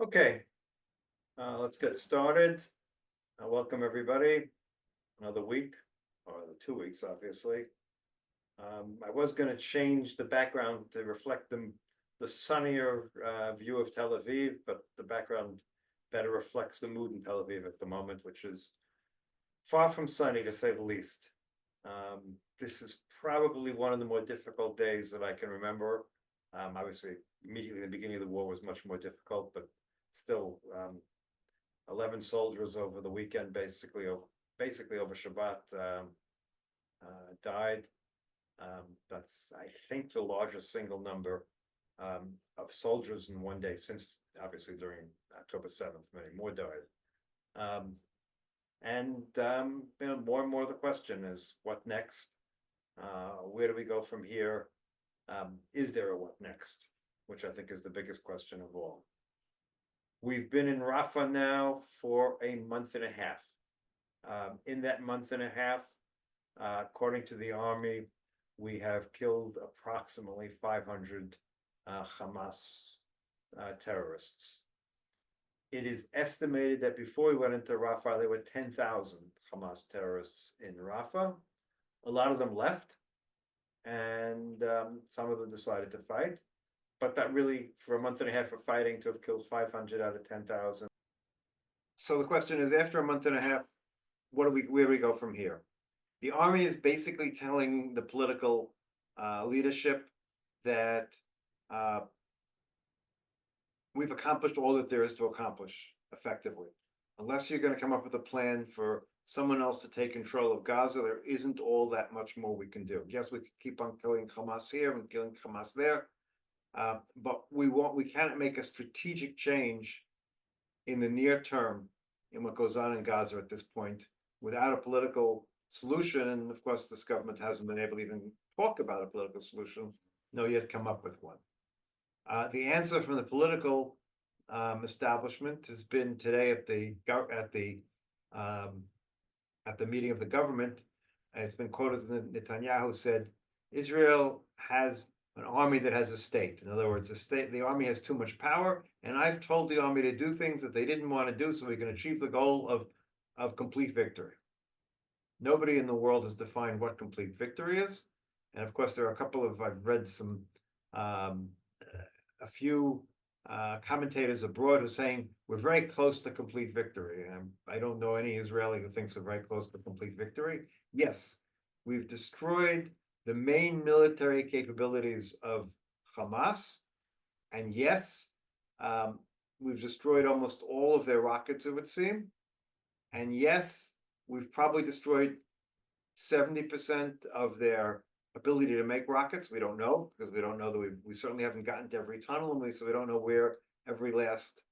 Okay, let's get started. Welcome, everybody. Another week, or the 2 weeks, obviously. I was going to change the background to reflect the sunnier view of Tel Aviv, but the background better reflects the mood in Tel Aviv at the moment, which is far from sunny, to say the least. This is probably one of the more difficult days that I can remember. Obviously, immediately in the beginning of the war was much more difficult, but still, 11 soldiers over the weekend, basically over Shabbat, died. That's, I think, the largest single number of soldiers in one day since, obviously, during October 7th. Many more died. More and more the question is, what next? Where do we go from here? Is there a what next? Which I think is the biggest question of all. We've been in Rafah now for a month and a half. In that month and a half, according to the army, we have killed approximately 500 Hamas terrorists. It is estimated that before we went into Rafah, there were 10,000 Hamas terrorists in Rafah. A lot of them left, and some of them decided to fight. But that really, for a month and a half of fighting, to have killed 500 out of 10,000. So the question is, after a month and a half, where do we go from here? The army is basically telling the political leadership that we've accomplished all that there is to accomplish effectively. Unless you're going to come up with a plan for someone else to take control of Gaza, there isn't all that much more we can do. Yes, we can keep on killing Hamas here and killing Hamas there. But we can't make a strategic change in the near term in what goes on in Gaza at this point without a political solution. And of course, this government hasn't been able to even talk about a political solution, nor yet come up with one. The answer from the political establishment has been today at the meeting of the government. And it's been quoted that Netanyahu said, Israel has an army that has a state. In other words, the army has too much power, and I've told the army to do things that they didn't want to do so we can achieve the goal of complete victory. Nobody in the world has defined what complete victory is. And of course, there are I've read a few commentators abroad who are saying we're very close to complete victory. And I don't know any Israeli who thinks we're very close to complete victory. Yes, we've destroyed the main military capabilities of Hamas. And yes, we've destroyed almost all of their rockets, it would seem. And yes, we've probably destroyed 70% of their ability to make rockets. We don't know, because we don't know that we certainly haven't gotten to every tunnel, so we don't know where every last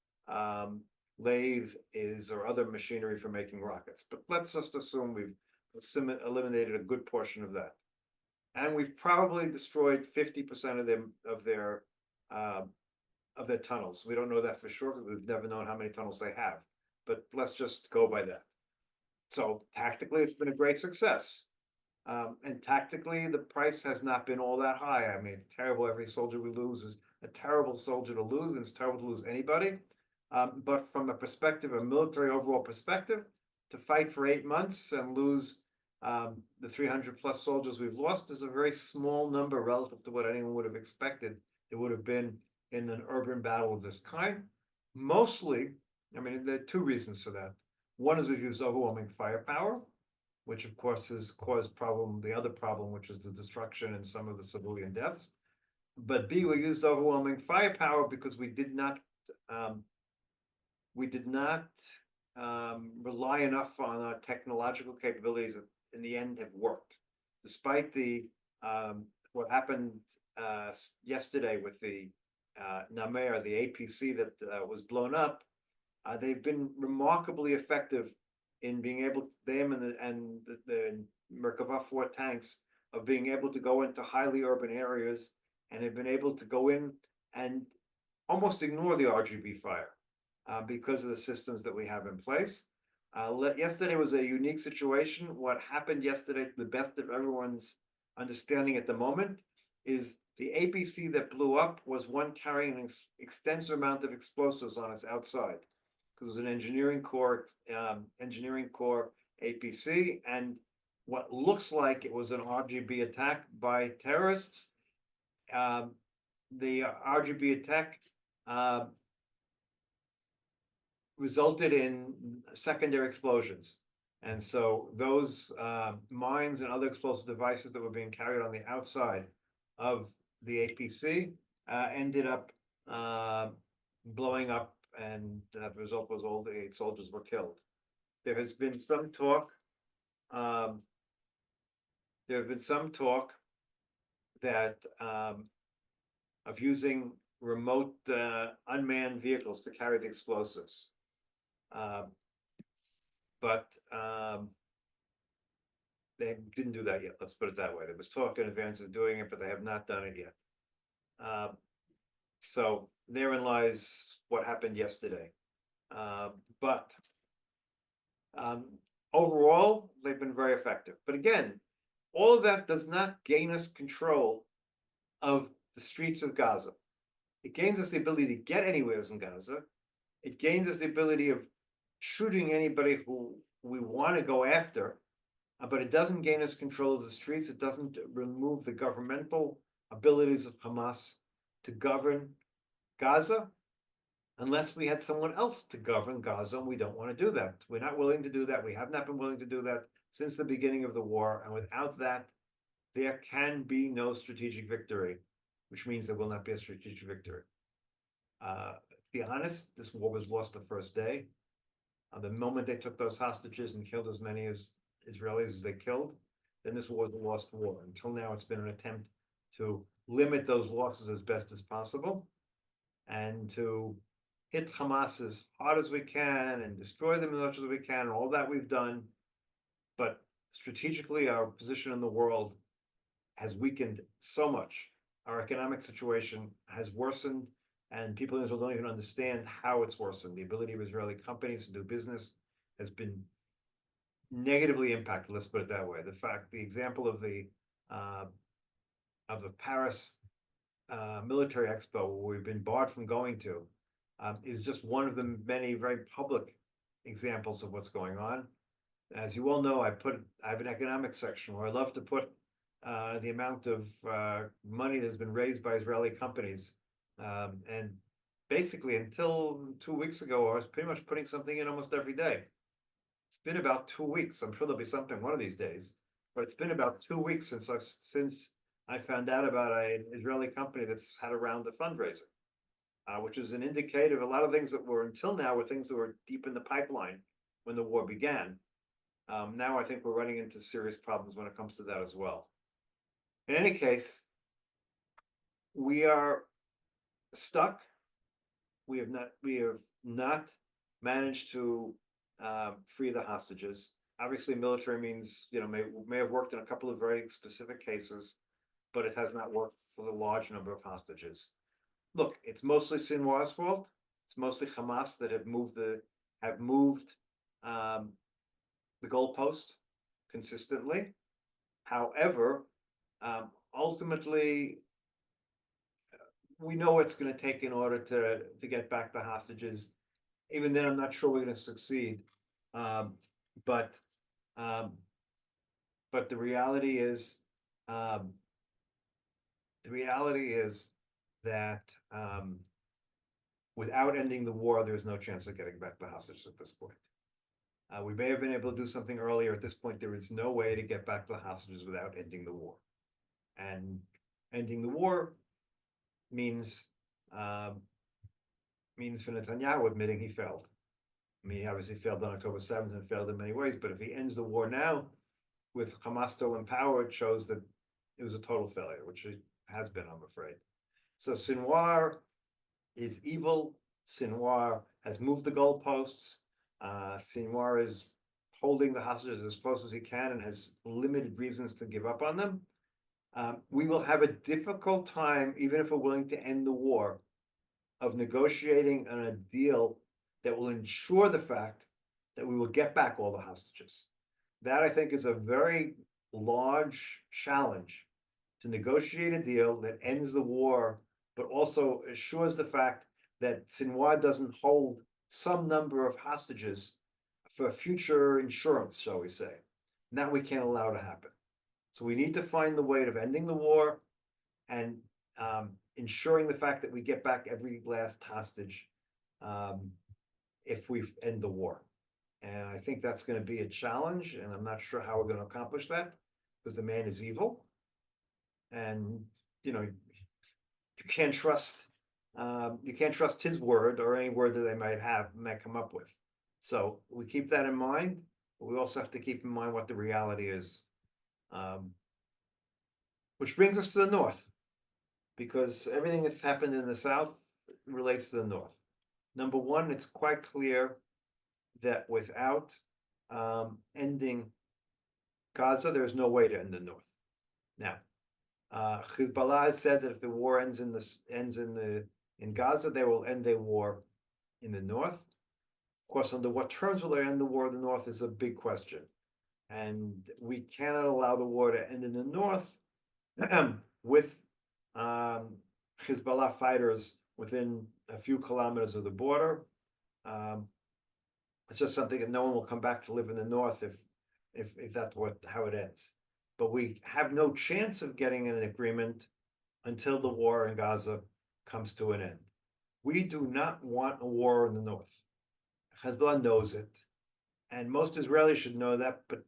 lathe is or other machinery for making rockets. But let's just assume we've eliminated a good portion of that. And we've probably destroyed 50% of their tunnels. We don't know that for sure because we've never known how many tunnels they have. But let's just go by that. So tactically, it's been a great success. And tactically, the price has not been all that high. I mean, it's terrible. Every soldier we lose is a terrible soldier to lose, and it's terrible to lose anybody. But from a military overall perspective, to fight for 8 months and lose the 300 plus soldiers we've lost is a very small number relative to what anyone would have expected it would have been in an urban battle of this kind. Mostly, I mean, there are two reasons for that. One is we've used overwhelming firepower, which of course has caused the other problem, which is the destruction and some of the civilian deaths. But B, we used overwhelming firepower because we did not rely enough on our technological capabilities that in the end have worked. Despite what happened yesterday with the Namer, the APC that was blown up, they've been remarkably effective in being able, them and the Merkava 4 tanks, of being able to go into highly urban areas, and have been able to go in and almost ignore the RGB fire because of the systems that we have in place. Yesterday was a unique situation. What happened yesterday, to the best of everyone's understanding at the moment, is the APC that blew up was one carrying an extensive amount of explosives on its outside. Because it was an engineering core APC, and what looks like it was an RGB attack by terrorists. The RGB attack resulted in secondary explosions. And so those mines and other explosive devices that were being carried on the outside of the APC ended up blowing up, and the result was all the 8 soldiers were killed. There has been some talk. There have been some talk that of using remote unmanned vehicles to carry the explosives. But they didn't do that yet. Let's put it that way. There was talk in advance of doing it, but they have not done it yet. So therein lies what happened yesterday. But overall, they've been very effective. But again, all of that does not gain us control of the streets of Gaza. It gains us the ability to get anywhere in Gaza. It gains us the ability of shooting anybody who we want to go after, but it doesn't gain us control of the streets. It doesn't remove the governmental abilities of Hamas to govern Gaza, unless we had someone else to govern Gaza, and we don't want to do that. We're not willing to do that. We have not been willing to do that since the beginning of the war, and without that, there can be no strategic victory, which means there will not be a strategic victory. To be honest, this war was lost the first day. The moment they took those hostages and killed as many as Israelis as they killed, then this war was a lost war. Until now, it's been an attempt to limit those losses as best as possible and to hit Hamas as hard as we can and destroy them as much as we can, and all that we've done. But strategically, our position in the world has weakened so much. Our economic situation has worsened, and people in Israel don't even understand how it's worsened. The ability of Israeli companies to do business has been negatively impacted. Let's put it that way. The example of the Paris military expo, where we've been barred from going to, is just one of the many very public examples of what's going on. As you all know, I have an economic section where I love to put the amount of money that's been raised by Israeli companies. And basically, until 2 weeks ago, I was pretty much putting something in almost every day. It's been about 2 weeks. I'm sure there'll be something one of these days, but it's been about 2 weeks since I found out about an Israeli company that's had a round of fundraising, which is an indicator of a lot of things that were until now were things that were deep in the pipeline when the war began. Now I think we're running into serious problems when it comes to that as well. In any case, we are stuck. We have not managed to free the hostages. Obviously, military means, may have worked in a couple of very specific cases, but it has not worked for the large number of hostages. Look, it's mostly Sinwar's fault. It's mostly Hamas that have moved the goalpost consistently. However, ultimately, we know what it's going to take in order to get back the hostages. Even then, I'm not sure we're going to succeed. But the reality is that without ending the war, there's no chance of getting back the hostages at this point. We may have been able to do something earlier. At this point, there is no way to get back the hostages without ending the war. And ending the war means for Netanyahu admitting he failed. I mean, he obviously failed on October 7th and failed in many ways, but if he ends the war now with Hamas still in power, it shows that it was a total failure, which it has been, I'm afraid. So Sinwar is evil. Sinwar has moved the goalposts. Sinwar is holding the hostages as close as he can and has limited reasons to give up on them. We will have a difficult time, even if we're willing to end the war, of negotiating on a deal that will ensure the fact that we will get back all the hostages. That, I think, is a very large challenge to negotiate a deal that ends the war, but also assures the fact that Sinwar doesn't hold some number of hostages for future insurance, shall we say. That we can't allow to happen. So we need to find the way of ending the war and ensuring the fact that we get back every last hostage if we end the war. And I think that's going to be a challenge, and I'm not sure how we're going to accomplish that because the man is evil, and you know you can't trust his word or any word that they might come up with. So we keep that in mind, but we also have to keep in mind what the reality is. Which brings us to the north, because everything that's happened in the south relates to the north. Number one, it's quite clear that without ending Gaza, there's no way to end the north. Now, Hezbollah has said that if the war ends in Gaza, they will end a war in the north. Of course, under what terms will they end the war in the north is a big question, and we cannot allow the war to end in the north with Hezbollah fighters within a few kilometers of the border. It's just something that no one will come back to live in the north if that's how it ends. But we have no chance of getting an agreement until the war in Gaza comes to an end. We do not want a war in the north. Hezbollah knows it, and most Israelis should know that, but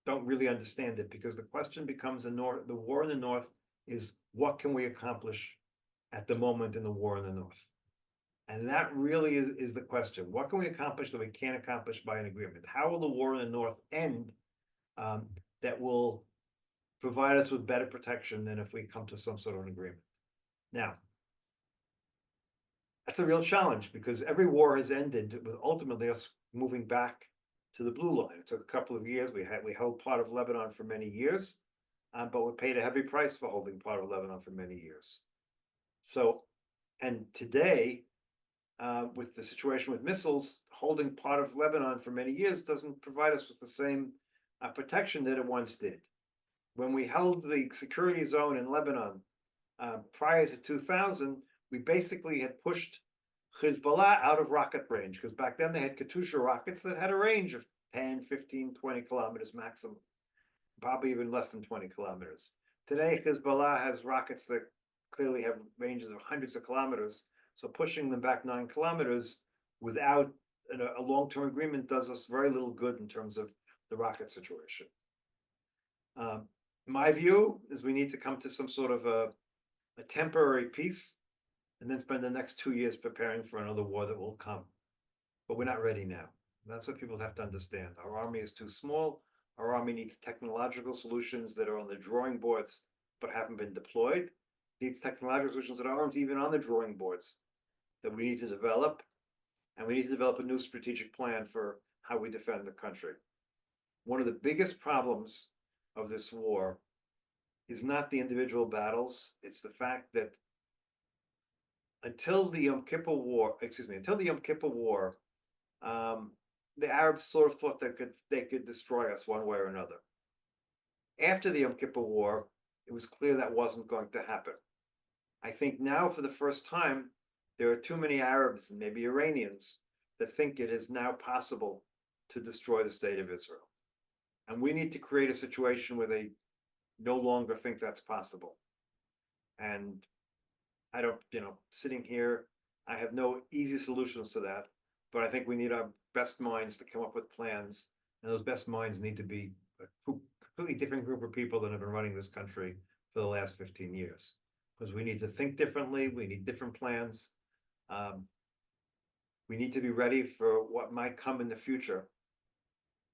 don't really understand it, because the question becomes the war in the north is what can we accomplish at the moment in the war in the north? And that really is the question. What can we accomplish that we can't accomplish by an agreement? How will the war in the north end that will provide us with better protection than if we come to some sort of an agreement? Now, that's a real challenge, because every war has ended with ultimately us moving back to the blue line. It took a couple of years. We held part of Lebanon for many years, but we paid a heavy price for holding part of Lebanon for many years. So, and today, with the situation with missiles, holding part of Lebanon for many years doesn't provide us with the same protection that it once did. When we held the security zone in Lebanon prior to 2000, we basically had pushed Hezbollah out of rocket range, because back then they had Katyusha rockets that had a range of 10, 15, 20 kilometers maximum, probably even less than 20 kilometers. Today, Hezbollah has rockets that clearly have ranges of hundreds of kilometers, so pushing them back 9 kilometers without a long-term agreement does us very little good in terms of the rocket situation. My view is we need to come to some sort of a temporary peace, and then spend the next 2 years preparing for another war that will come. But we're not ready now. That's what people have to understand. Our army is too small. Our army needs technological solutions that are on the drawing boards but haven't been deployed. It needs technological solutions that aren't even on the drawing boards that we need to develop. And we need to develop a new strategic plan for how we defend the country. One of the biggest problems of this war is not the individual battles. It's the fact that until the Yom Kippur War, the Arabs sort of thought they could destroy us one way or another. After the Yom Kippur War, it was clear that wasn't going to happen. I think now, for the first time, there are too many Arabs and maybe Iranians that think it is now possible to destroy the state of Israel. And we need to create a situation where they no longer think that's possible. And I don't, sitting here, I have no easy solutions to that, but I think we need our best minds to come up with plans, and those best minds need to be a completely different group of people that have been running this country for the last 15 years, because we need to think differently, we need different plans. We need to be ready for what might come in the future.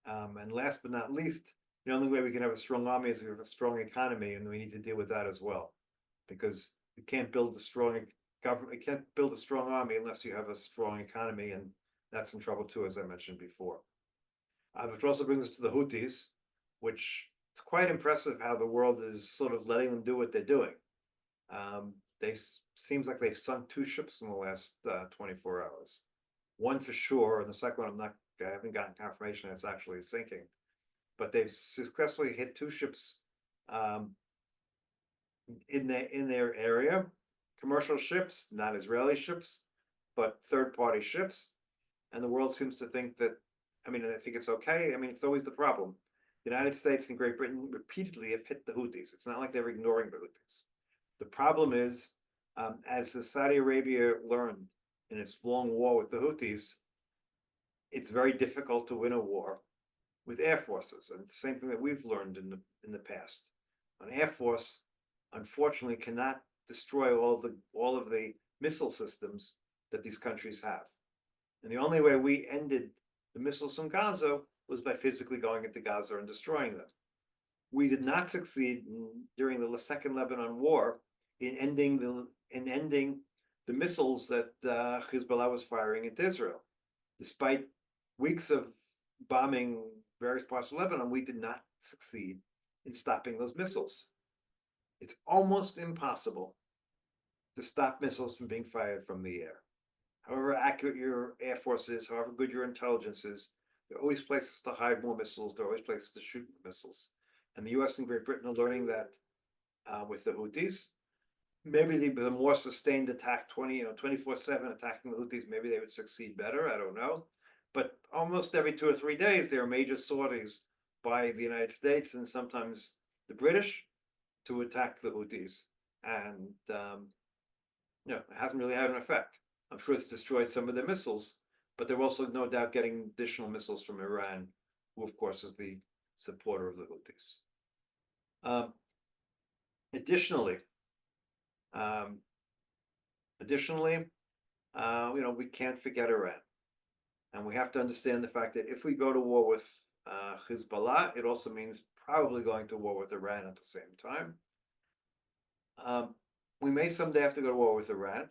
And last but not least, the only way we can have a strong army is if we have a strong economy, and we need to deal with that as well, because you can't build a strong government, you can't build a strong army unless you have a strong economy, and that's in trouble too, as I mentioned before. Which also brings us to the Houthis, which it's quite impressive how the world is sort of letting them do what they're doing. Seems like they've sunk 2 ships in the last 24 hours. One for sure, and the second one I haven't gotten confirmation it's actually sinking. But they've successfully hit 2 ships in their area, commercial ships, not Israeli ships, but third-party ships. And the world seems to think that, I mean, I think it's okay. I mean, it's always the problem. The United States and Great Britain repeatedly have hit the Houthis. It's not like they're ignoring the Houthis. The problem is, as the Saudi Arabia learned in its long war with the Houthis, it's very difficult to win a war with air forces, and it's the same thing that we've learned in the past. An air force, unfortunately, cannot destroy all of the missile systems that these countries have. And the only way we ended the missiles from Gaza was by physically going into Gaza and destroying them. We did not succeed during the Second Lebanon War in ending the missiles that Hezbollah was firing at Israel. Despite weeks of bombing various parts of Lebanon, we did not succeed in stopping those missiles. It's almost impossible to stop missiles from being fired from the air. However accurate your air force is, however good your intelligence is, there are always places to hide more missiles. There are always places to shoot missiles. And the US and Great Britain are learning that with the Houthis. Maybe the more sustained attack, 24/7 attacking the Houthis, maybe they would succeed better. I don't know. But almost every 2 or 3 days, there are major sorties by the United States and sometimes the British to attack the Houthis. And it hasn't really had an effect. I'm sure it's destroyed some of their missiles, but they're also no doubt getting additional missiles from Iran, who of course is the supporter of the Houthis. Additionally, we can't forget Iran, and we have to understand the fact that if we go to war with Hezbollah, it also means probably going to war with Iran at the same time. We may someday have to go to war with Iran,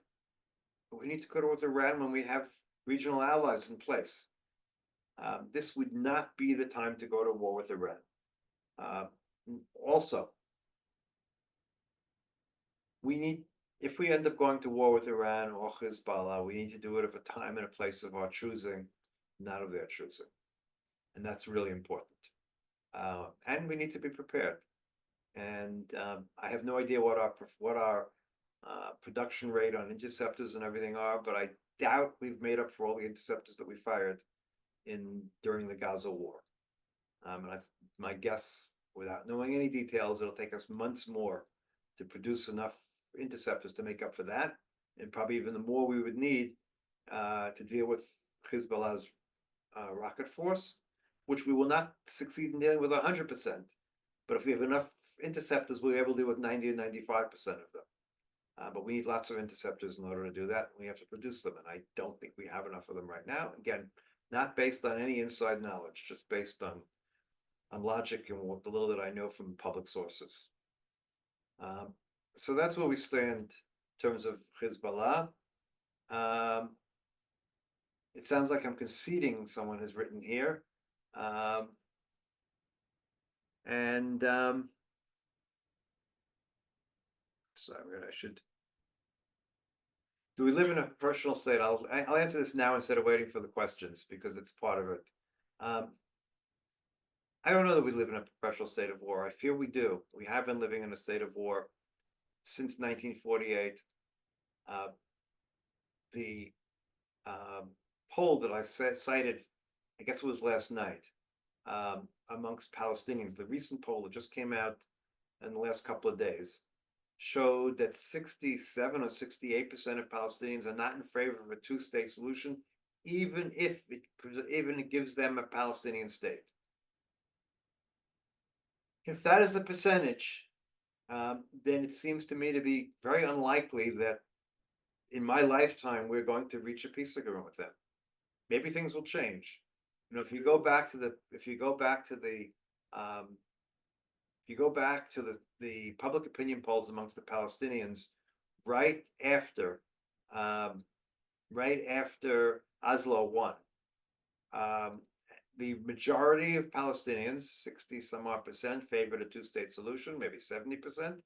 but we need to go to war with Iran when we have regional allies in place. This would not be the time to go to war with Iran. Also, if we end up going to war with Iran or Hezbollah, we need to do it at a time and a place of our choosing, not of their choosing. And that's really important. And we need to be prepared. And I have no idea what our production rate on interceptors and everything are, but I doubt we've made up for all the interceptors that we fired during the Gaza war. And my guess, without knowing any details, it'll take us months more to produce enough interceptors to make up for that, and probably even the more we would need to deal with Hezbollah's rocket force, which we will not succeed in dealing with 100%. But if we have enough interceptors, we'll be able to deal with 90 or 95% of them. But we need lots of interceptors in order to do that. We have to produce them, and I don't think we have enough of them right now. Again, not based on any inside knowledge, just based on logic and the little that I know from public sources. So that's where we stand in terms of Hezbollah. It sounds like I'm conceding, someone has written here. Sorry, I should. Do we live in a personal state? I'll answer this now instead of waiting for the questions, because it's part of it. I don't know that we live in a perpetual state of war. I fear we do. We have been living in a state of war since 1948. The poll that I cited, I guess it was last night, amongst Palestinians, the recent poll that just came out in the last couple of days, showed that 67 or 68% of Palestinians are not in favor of a two-state solution, even if it gives them a Palestinian state. If that is the percentage, then it seems to me to be very unlikely that in my lifetime we're going to reach a peace agreement with them. Maybe things will change. If you go back to the public opinion polls amongst the Palestinians right after Oslo won, the majority of Palestinians, 60 some odd percent, favored a two-state solution, maybe 70%,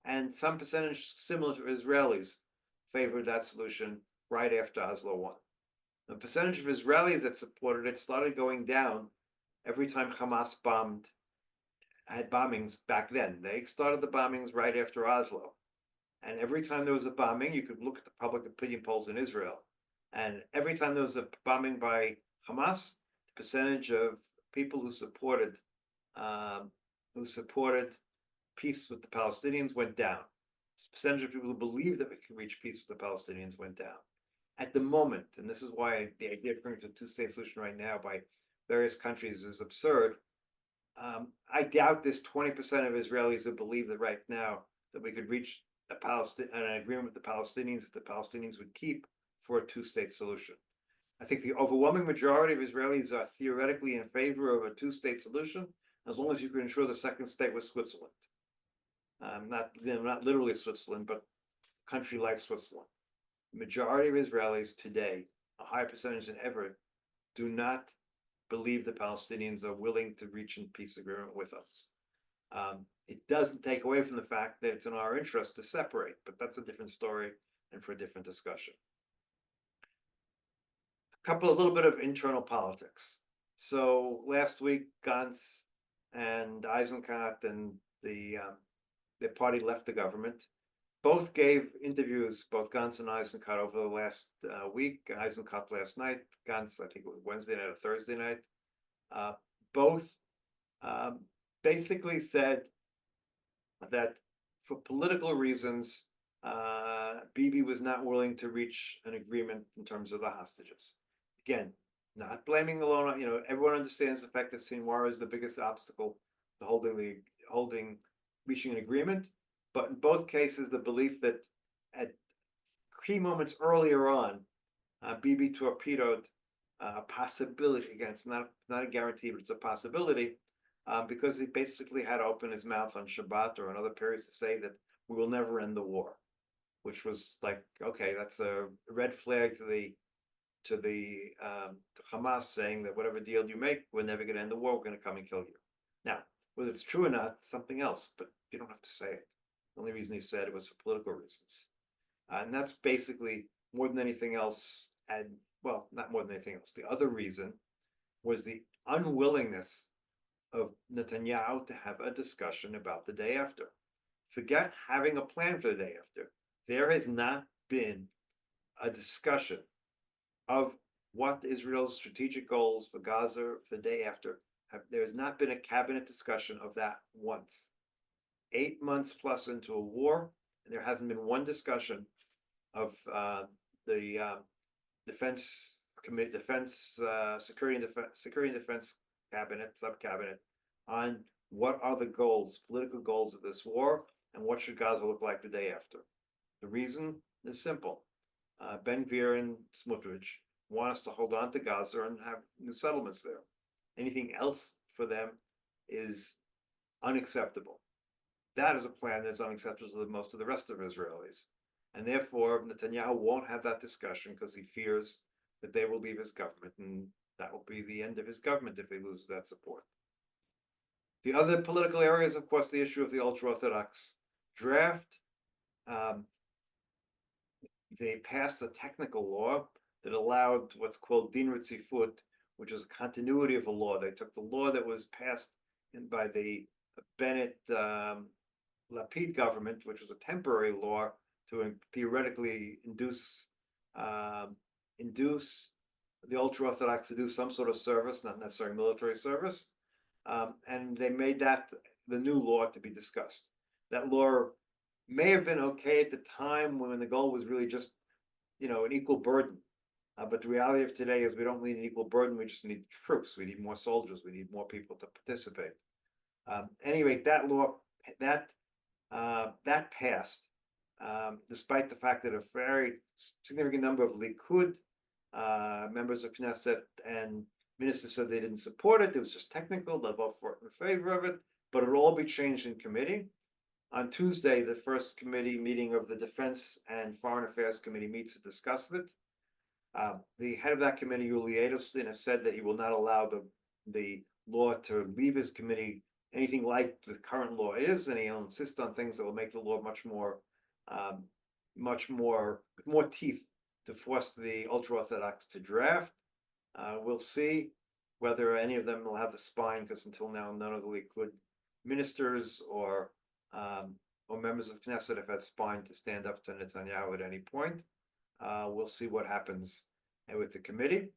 and some percentage similar to Israelis favored that solution right after Oslo won. The percentage of Israelis that supported it started going down every time Hamas bombed had bombings back then. They started the bombings right after Oslo. And every time there was a bombing, you could look at the public opinion polls in Israel. And every time there was a bombing by Hamas, the percentage of people um, who supported peace with the Palestinians went down. The percentage of people who believed that we could reach peace with the Palestinians went down. At the moment, and this is why the idea of going to a two-state solution right now by various countries is absurd. I doubt there's 20% of Israelis who believe that right now that we could reach an agreement with the Palestinians that the Palestinians would keep for a two-state solution. I think the overwhelming majority of Israelis are theoretically in favor of a two-state solution, as long as you can ensure the second state was Switzerland. Not literally Switzerland, but a country like Switzerland. The majority of Israelis today, a higher percentage than ever, do not believe the Palestinians are willing to reach a peace agreement with us. It doesn't take away from the fact that it's in our interest to separate, but that's a different story and for a different discussion. A little bit of internal politics. So last week, Gantz and Eisenkot and the party left the government. Both gave interviews, both Gantz and Eisenkot, over the last week. Eisenkot last night, Gantz, I think it was Wednesday night or Thursday night. Both basically said that for political reasons, Bibi was not willing to reach an agreement in terms of the hostages. Again, not blaming alone. Everyone understands the fact that Sinwar is the biggest obstacle to reaching an agreement. But in both cases, the belief that at key moments earlier on, Bibi torpedoed a possibility. Again, it's not a guarantee, but it's a possibility, because he basically had to open his mouth on Shabbat or on other periods to say that we will never end the war, which was like, okay, that's a red flag to Hamas, saying that whatever deal you make, we're never going to end the war. We're going to come and kill you. Now, whether it's true or not, something else, but you don't have to say it. The only reason he said it was for political reasons. And that's basically more than anything else. And well, not more than anything else. The other reason was the unwillingness of Netanyahu to have a discussion about the day after. Forget having a plan for the day after. There has not been a discussion of what Israel's strategic goals for Gaza for the day after. There has not been a cabinet discussion of that once. 8 months plus into a war, and there hasn't been one discussion of the defense committee, security and defense subcabinet on what are the goals, political goals of this war, and what should Gaza look like the day after. The reason is simple. Ben Gvir and Smotrich want us to hold on to Gaza and have new settlements there. Anything else for them is unacceptable. That is a plan that's unacceptable to most of the rest of Israelis. And therefore, Netanyahu won't have that discussion because he fears that they will leave his government, and that will be the end of his government if he loses that support. The other political area is, of course, the issue of the ultra-Orthodox draft. They passed a technical law that allowed what's called din ritzifut, which is a continuity of a law. They took the law that was passed by the Bennett Lapid government, which was a temporary law to theoretically induce the ultra-Orthodox to do some sort of service, not necessarily military service, and they made that the new law to be discussed. That law may have been okay at the time when the goal was really just, an equal burden. But the reality of today is we don't need an equal burden. We just need troops. We need more soldiers. We need more people to participate. Anyway, that law that passed, despite the fact that a very significant number of Likud members of Knesset and ministers said they didn't support it. It was just technical. They'll vote for it in favor of it, but it'll all be changed in committee. On Tuesday, the first committee meeting of the Defense and Foreign Affairs Committee meets to discuss it. The head of that committee, Yuli Edelstein, has said that he will not allow the law to leave his committee anything like the current law is, and he'll insist on things that will make the law much more teeth to force the ultra-Orthodox to draft. We'll see whether any of them will have the spine, because until now, none of the Likud ministers or members of Knesset have had spine to stand up to Netanyahu at any point. We'll see what happens with the committee.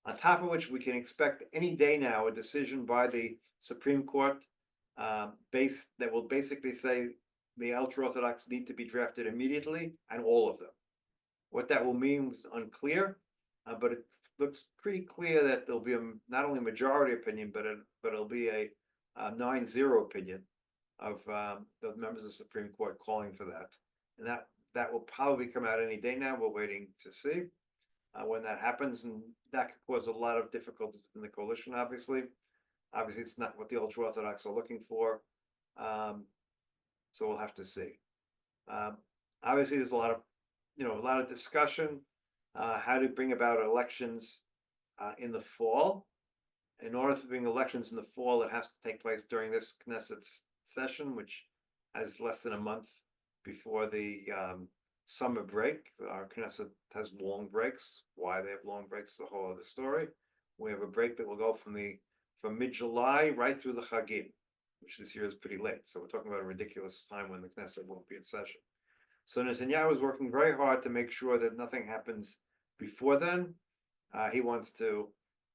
On top of which, we can expect any day now a decision by the Supreme Court that will basically say the ultra-Orthodox need to be drafted immediately, and all of them. What that will mean is unclear, but it looks pretty clear that there'll be not only a majority opinion, but it'll be a 9-0 opinion of the members of the Supreme Court calling for that. And that will probably come out any day now. We're waiting to see when that happens, and that could cause a lot of difficulties in the coalition, obviously. Obviously, it's not what the ultra-Orthodox are looking for. So we'll have to see. Obviously, there's a lot of discussion how to bring about elections in the fall. In order to bring elections in the fall, it has to take place during this Knesset session, which has less than a month before the summer break. Our Knesset has long breaks. Why they have long breaks is a whole other story. We have a break that will go from mid-July right through the Chagim, which this year is pretty late. So we're talking about a ridiculous time when the Knesset won't be in session. So Netanyahu is working very hard to make sure that nothing happens before then. He wants to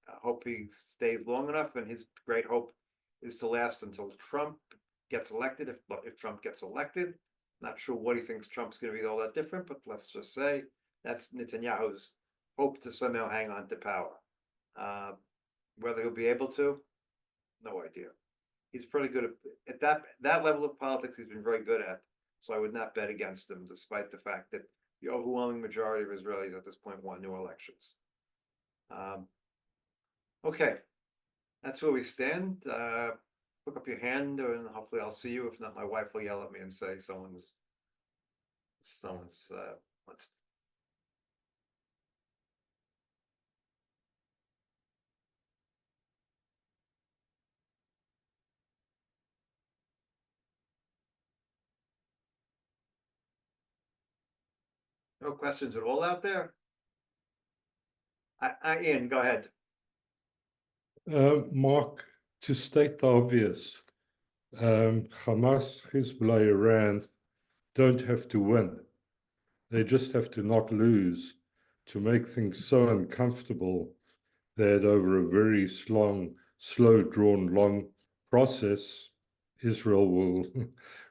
hope he stays long enough, and his great hope is to last until Trump gets elected. If Trump gets elected, not sure what he thinks Trump's going to be all that different, but let's just say that's Netanyahu's hope to somehow hang on to power. Whether he'll be able to, no idea. He's pretty good at that level of politics. He's been very good at. So I would not bet against him, despite the fact that the overwhelming majority of Israelis at this point want new elections. Okay, that's where we stand. Look up your hand, and hopefully I'll see you. If not, my wife will yell at me and say someone's. Let's. No questions at all out there? Ian, go ahead. Mark, to state the obvious, Hamas, Hezbollah, Iran don't have to win. They just have to not lose to make things so uncomfortable that over a very slow drawn, long process, Israel will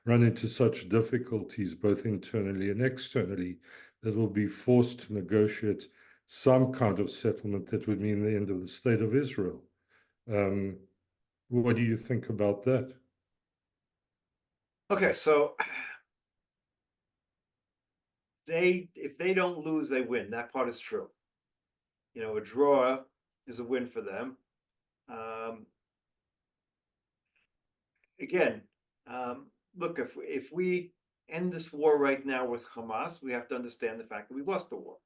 run into such difficulties, both internally and externally, that it'll be forced to negotiate some kind of settlement that would mean the end of the state of Israel. What do you think about that? Okay, so if they don't lose, they win. That part is true. A draw is a win for them. Again, look, if we end this war right now with Hamas, we have to understand the fact that we lost the war.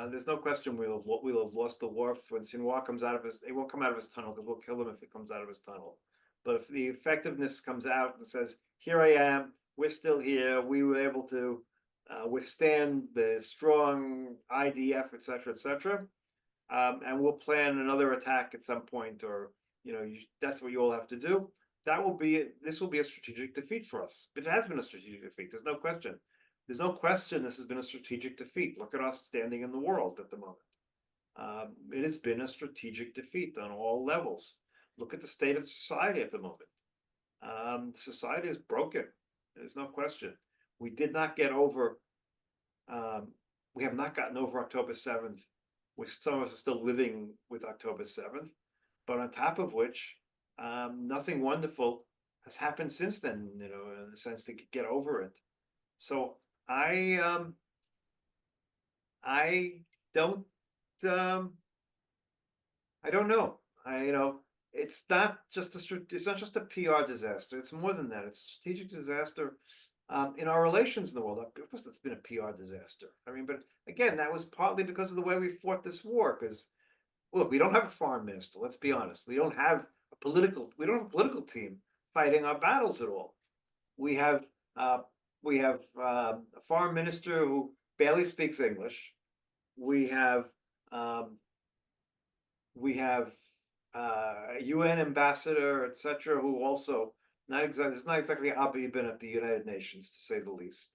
There's no question we'll have lost the war. When Sinwar comes out of he won't come out of his tunnel, because we'll kill him if he comes out of his tunnel. But if the effectiveness comes out and says, here I am, we're still here, we were able to withstand the strong IDF, et cetera, and we'll plan another attack at some point, or that's what you all have to do. This will be a strategic defeat for us. It has been a strategic defeat. There's no question. There's no question this has been a strategic defeat. Look at us standing in the world at the moment. It has been a strategic defeat on all levels. Look at the state of society at the moment. Society is broken. There's no question. We did not get over, we have not gotten over October 7th. Some of us are still living with October 7th. But on top of which, nothing wonderful has happened since then, in the sense to get over it. So I don't know. It's not just a PR disaster. It's more than that. It's a strategic disaster in our relations in the world. Of course, it's been a PR disaster. But again, that was partly because of the way we fought this war. Because look, we don't have a foreign minister. Let's be honest. We don't have a political team fighting our battles at all. We have a foreign minister who barely speaks English. We have a UN ambassador, etc., who also It's not exactly Abiy been at the United Nations, to say the least.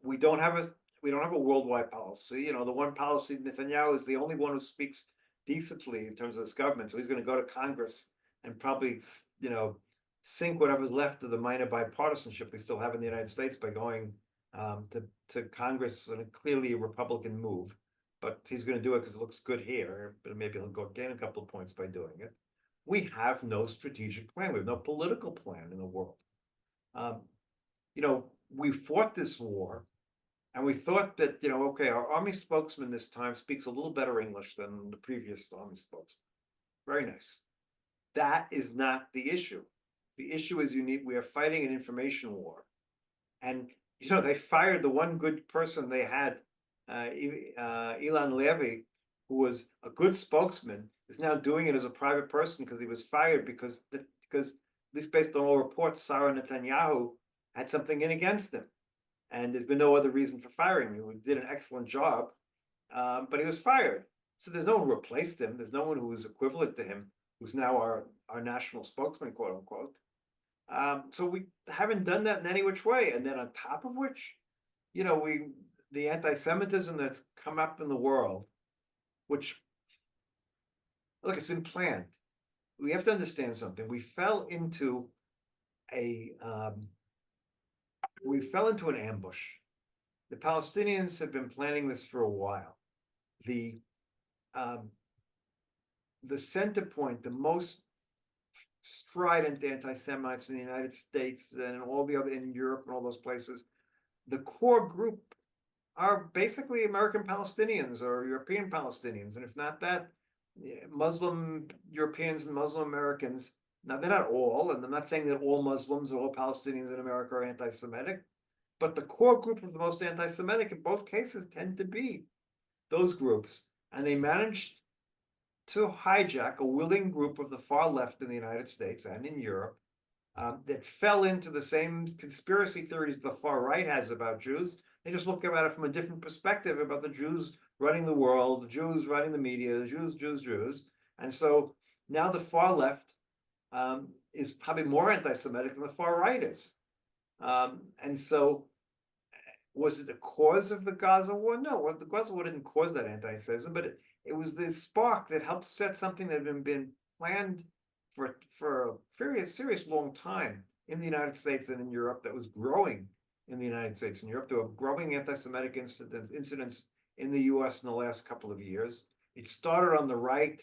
We don't have a worldwide policy. You know, the one policy, Netanyahu is the only one who speaks decently in terms of this government. So he's going to go to Congress and probably, you know, sink whatever's left of the minor bipartisanship we still have in the United States by going to Congress in a clearly Republican move. But he's going to do it because it looks good here. But maybe he'll go gain a couple of points by doing it. We have no strategic plan. We have no political plan in the world. Um, you know, we fought this war and we thought that, you know, okay, our army spokesman this time speaks a little better English than the previous army spokesman. Very nice. That is not the issue. The issue is we are fighting an information war. And, you know, they fired the one good person they had, Ilan Levy, who was a good spokesman, is now doing it as a private person because he was fired because at least based on all reports, Sarah Netanyahu had something in against him. And there's been no other reason for firing him. He did an excellent job, but he was fired. So there's no one who replaced him. There's no one who was equivalent to him, who's now our national spokesman, quote unquote. So we haven't done that in any which way. And then on top of which, you know, the anti-Semitism that's come up in the world, which, look, it's been planned. We have to understand something. We fell into an ambush. The Palestinians have been planning this for a while. The center point, the most strident anti-Semites in the United States and all the other in Europe and all those places, the core group are basically American Palestinians or European Palestinians, and if not that, Muslim Europeans and Muslim Americans. Now, they're not all, and I'm not saying that all Muslims or all Palestinians in America are anti-Semitic, but the core group of the most anti-Semitic in both cases tend to be those groups. And they managed to hijack a willing group of the far left in the United States and in Europe that fell into the same conspiracy theories the far right has about Jews. They just look at it from a different perspective about the Jews running the world, the Jews running the media, the Jews. And so now the far left is probably more anti-Semitic than the far right is. And so was it the cause of the Gaza war? No, the Gaza war didn't cause that anti-Semitism, but it was the spark that helped set something that had been planned for a very serious long time in the United States and in Europe that was growing in the United States and Europe. There were growing anti-Semitic incidents in the US in the last couple of years. It started on the right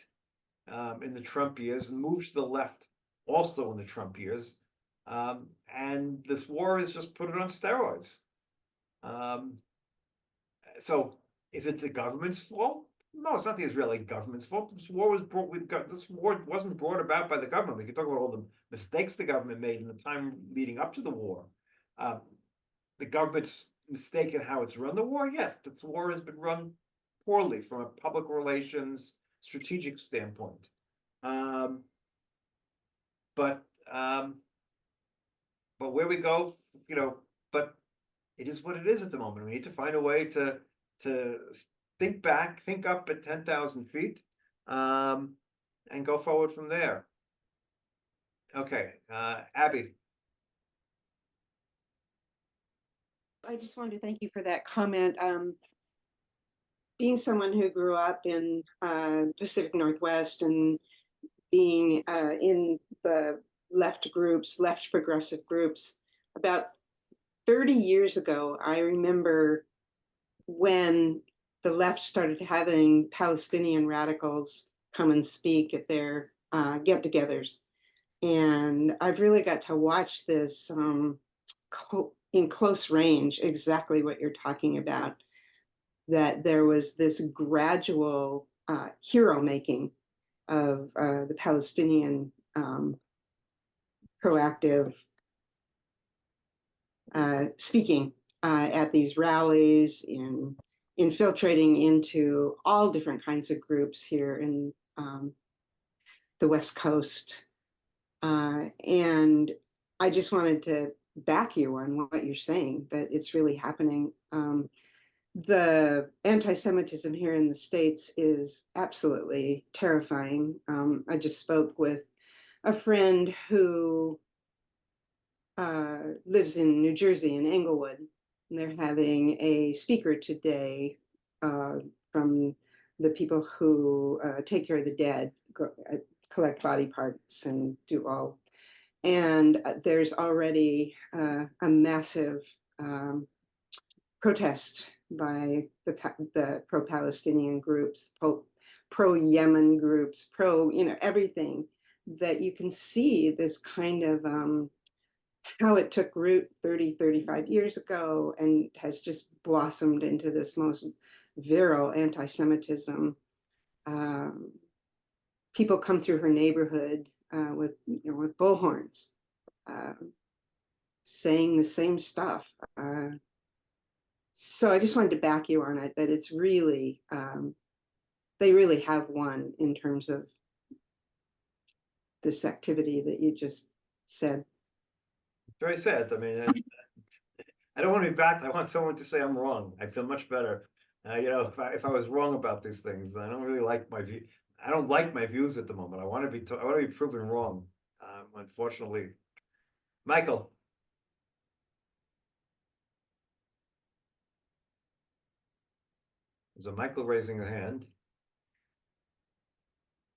in the Trump years and moved to the left also in the Trump years. And this war has just put it on steroids. So is it the government's fault? No, it's not the Israeli government's fault. This war wasn't brought about by the government. We can talk about all the mistakes the government made in the time leading up to the war. The government's mistake in how it's run the war, yes, this war has been run poorly from a public relations strategic standpoint. But where we go, you know, but it is what it is at the moment. We need to find a way to think up at 10,000 feet, and go forward from there. Okay, Abby. I just wanted to thank you for that comment. Being someone who grew up in Pacific Northwest and being in the left progressive groups, about 30 years ago, I remember when the left started having Palestinian radicals come and speak at their get-togethers. And I've really got to watch this in close range, exactly what you're talking about, that there was this gradual hero making of the Palestinian proactive speaking at these rallies, in infiltrating into all different kinds of groups here in the West Coast. And I just wanted to back you on what you're saying, that it's really happening. The anti-Semitism here in the States is absolutely terrifying. I just spoke with a friend who lives in New Jersey, in Englewood. And they're having a speaker today from the people who take care of the dead, collect body parts and do all. And there's already a massive protest by the pro-Palestinian groups, pro-Yemen groups, everything, that you can see this kind of how it took root 30, 35 years ago and has just blossomed into this most virile anti-Semitism. People come through her neighborhood with bullhorns, saying the same stuff. So I just wanted to back you on it, that it's really, they really have won in terms of this activity that you just said. Very sad. I mean, I don't want to be backed. I want someone to say I'm wrong. I feel much better. If I was wrong about these things, I don't really like my view. I don't like my views at the moment. I want to be proven wrong. Unfortunately, Michael. There's a Michael raising a hand.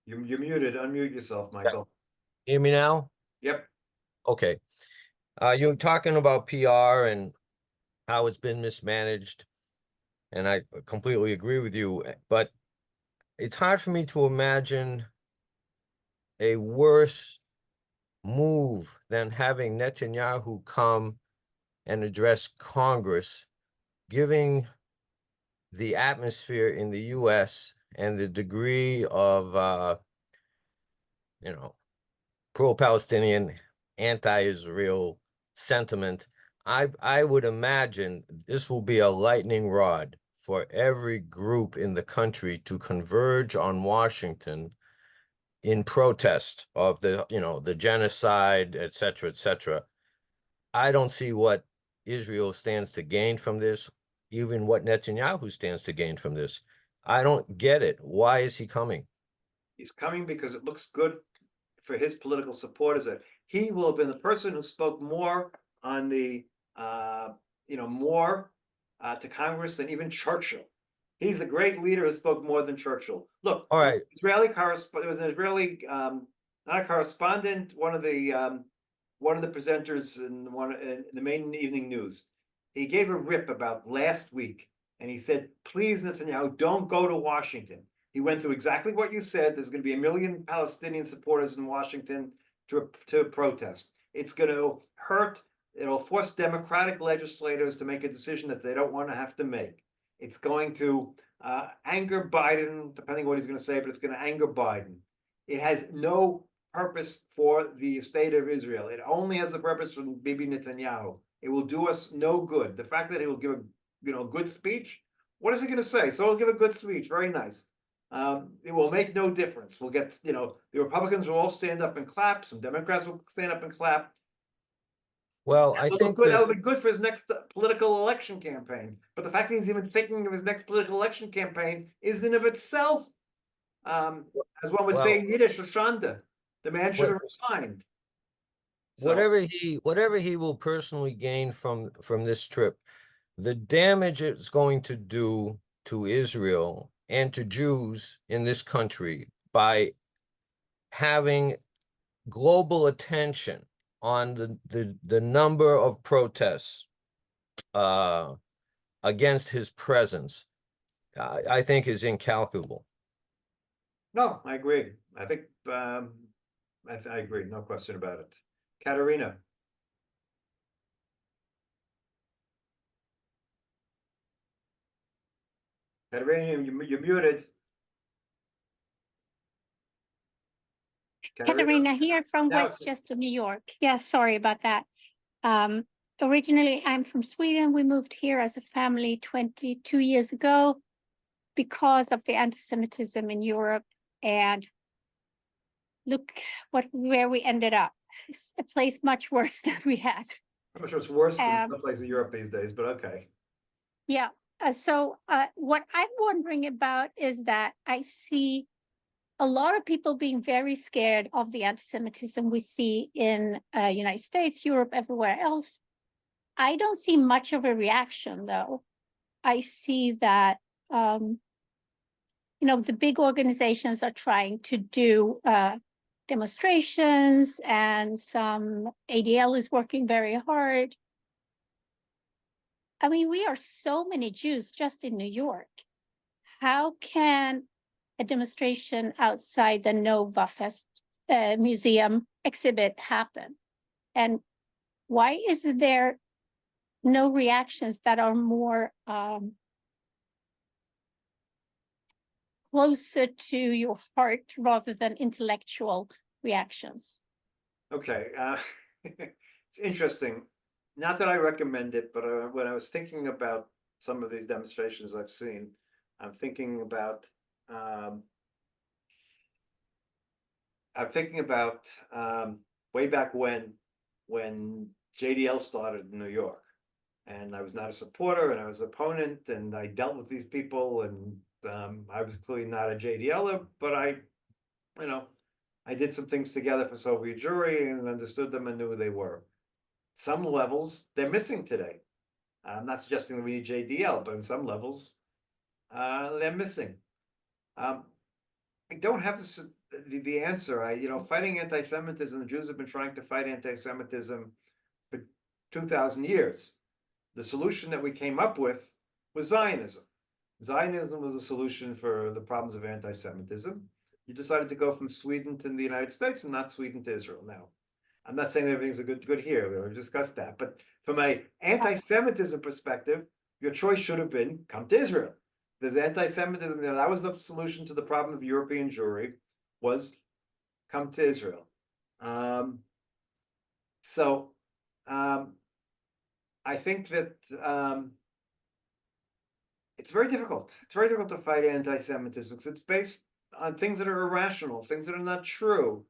You're muted. Unmute yourself, Michael. Hear me now? Yep. Okay. You're talking about PR and how it's been mismanaged, and I completely agree with you, but it's hard for me to imagine a worse move than having Netanyahu come and address Congress, giving the atmosphere in the US and the degree of, pro-Palestinian, anti-Israel sentiment. I would imagine this will be a lightning rod for every group in the country to converge on Washington in protest of the genocide, et cetera, I don't see what Israel stands to gain from this, even what Netanyahu stands to gain from this. I don't get it. Why is he coming? He's coming because it looks good for his political supporters. That he will have been the person who spoke more on the, more to Congress than even Churchill. He's a great leader who spoke more than Churchill. Look, All right. Israeli correspondent. There was an Israeli, not a correspondent, one of the presenters in the main evening news. He gave a rip about last week, and he said, "Please, Netanyahu, don't go to Washington." He went through exactly what you said. There's going to be 1 million Palestinian supporters in Washington to protest. It's going to hurt. It'll force Democratic legislators to make a decision that they don't want to have to make. It's going to anger Biden, depending on what he's going to say, but it's going to anger Biden. It has no purpose for the state of Israel. It only has a purpose for Bibi Netanyahu. It will do us no good. The fact that he will give a good speech, what is he going to say? So he'll give a good speech. Very nice. It will make no difference. We'll get, the Republicans will all stand up and clap. Some Democrats will stand up and clap. Well, I think that would be good for his next political election campaign. But the fact that he's even thinking of his next political election campaign is in of itself, as one would say in Yiddish, Shanda. The man should have resigned. So, whatever he will personally gain from this trip, the damage it's going to do to Israel and to Jews in this country by having global attention on the number of protests against his presence, I think is incalculable. No, I agree. I think I agree. No question about it. Katerina. Katerina, you're muted. Katerina here from Westchester, New York. Yeah, sorry about that. Originally, I'm from Sweden. We moved here as a family 22 years ago because of the anti-Semitism in Europe. And look where we ended up. It's a place much worse than we had. I'm not sure it's worse in some places in Europe these days, but okay. Yeah. So what I'm wondering about is that I see a lot of people being very scared of the anti-Semitism we see in United States, Europe, everywhere else. I don't see much of a reaction, though. I see that the big organizations are trying to do demonstrations, and some ADL is working very hard. I mean, we are so many Jews just in New York. How can a demonstration outside the Nova Fest museum exhibit happen? And why is there no reactions that are more closer to your heart rather than intellectual reactions? Okay, it's interesting. Not that I recommend it, but when I was thinking about some of these demonstrations I've seen, I'm thinking about way back when JDL started in New York, and I was not a supporter and I was an opponent, and I dealt with these people, and I was clearly not a JDLer, but I did some things together for Soviet Jewry and understood them and knew who they were. Some levels they're missing today. I'm not suggesting that we need JDL, but in some levels they're missing. I don't have the answer. Fighting anti-Semitism, the Jews have been trying to fight anti-Semitism for 2,000 years. The solution that we came up with was Zionism. Zionism was a solution for the problems of anti-Semitism. You decided to go from Sweden to the United States and not Sweden to Israel. Now, I'm not saying everything's good here. We've discussed that. But from an anti-Semitism perspective, your choice should have been come to Israel. There's anti-Semitism. That was the solution to the problem of European Jewry, was come to Israel. I think that it's very difficult. It's very difficult to fight anti-Semitism because it's based on things that are irrational, things that are not true.